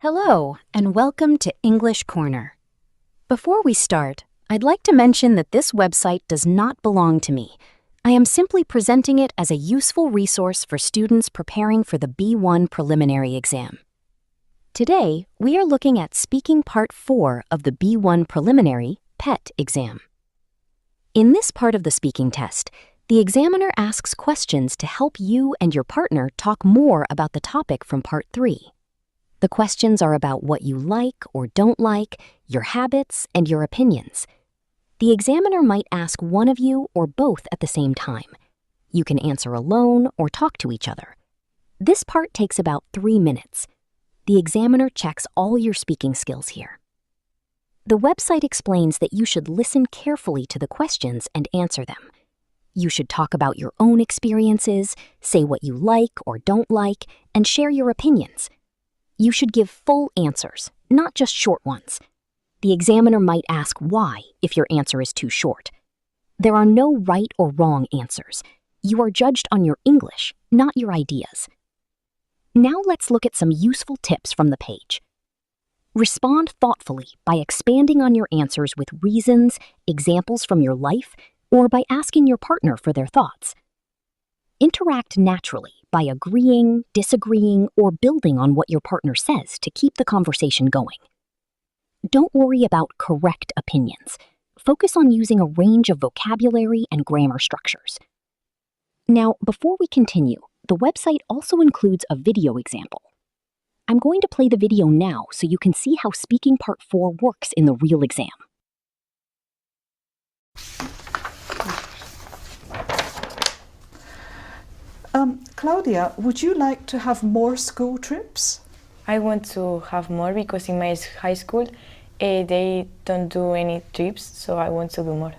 Hello, and welcome to English Corner. Before we start, I'd like to mention that this website does not belong to me. I am simply presenting it as a useful resource for students preparing for the B1 preliminary exam. Today, we are looking at speaking part 4 of the B1 preliminary PET exam. In this part of the speaking test, the examiner asks questions to help you and your partner talk more about the topic from part 3. The questions are about what you like or don't like, your habits, and your opinions. The examiner might ask one of you or both at the same time. You can answer alone or talk to each other. This part takes about 3 minutes. The examiner checks all your speaking skills here. The website explains that you should listen carefully to the questions and answer them. You should talk about your own experiences, say what you like or don't like, and share your opinions. You should give full answers, not just short ones. The examiner might ask why if your answer is too short. There are no right or wrong answers. You are judged on your English, not your ideas. Now let's look at some useful tips from the page. Respond thoughtfully by expanding on your answers with reasons, examples from your life, or by asking your partner for their thoughts. Interact naturally by agreeing, disagreeing, or building on what your partner says to keep the conversation going. Don't worry about correct opinions. Focus on using a range of vocabulary and grammar structures. Now, before we continue, the website also includes a video example. I'm going to play the video now so you can see how speaking part 4 works in the real exam. Claudia, would you like to have more school trips? I want to have more because in my high school they don't do any trips, so I want to do more.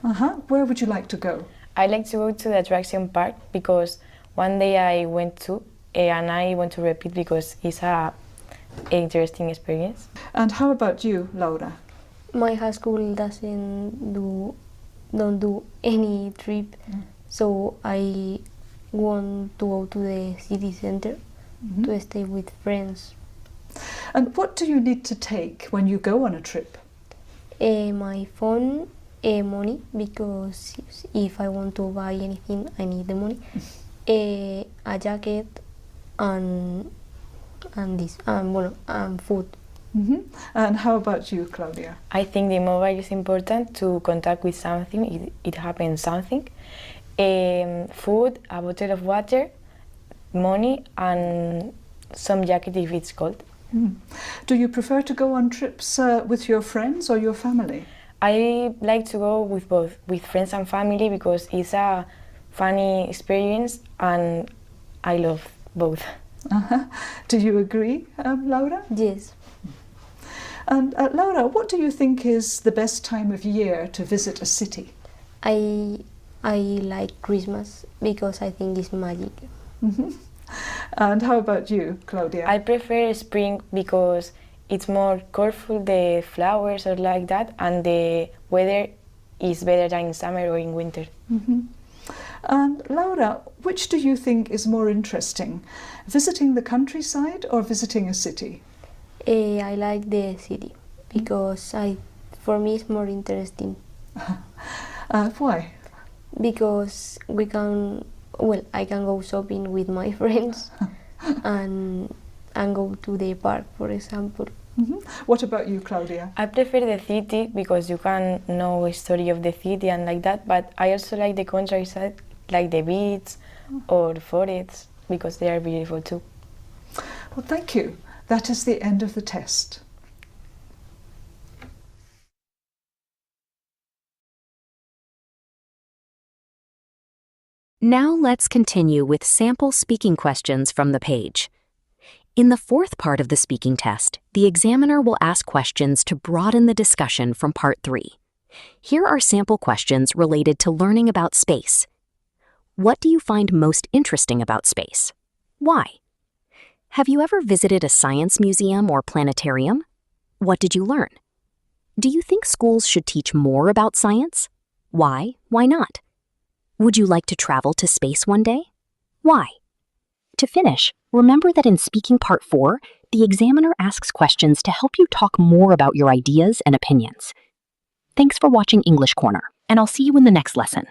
Where would you like to go? I like to go to the attraction park because one day I went to and I want to repeat because it's an interesting experience. And how about you, Laura? My high school don't do any trip, so I want to go to the city center to stay with friends. And what do you need to take when you go on a trip? My phone, money, because if I want to buy anything, I need the money. A jacket and food. And how about you, Claudia? I think the mobile is important to contact with something, it happens something. Food, a bottle of water, money, and some jacket if it's cold. Do you prefer to go on trips with your friends or your family? I like to go with both, with friends and family, because it's a funny experience and I love both. Do you agree, Laura? Yes. And Laura, what do you think is the best time of year to visit a city? I like Christmas because I think it's magic. And how about you, Claudia? I prefer spring because it's more colorful, the flowers are like that, and the weather is better than in summer or in winter. And Laura, which do you think is more interesting, visiting the countryside or visiting a city? I like the city because for me it's more interesting. Why? Because I can go shopping with my friends and go to the park, for example. What about you, Claudia? I prefer the city because you can know a story of the city and like that, but I also like the countryside, like the beach or forests, because they are beautiful too. Well, thank you. That is the end of the test. Now let's continue with sample speaking questions from the page. In the 4th part of the speaking test, the examiner will ask questions to broaden the discussion from part 3. Here are sample questions related to learning about space. What do you find most interesting about space? Why? Have you ever visited a science museum or planetarium? What did you learn? Do you think schools should teach more about science? Why? Why not? Would you like to travel to space one day? Why? To finish, remember that in speaking part 4, The examiner asks questions to help you talk more about your ideas and opinions. Thanks for watching English Corner, and I'll see you in the next lesson.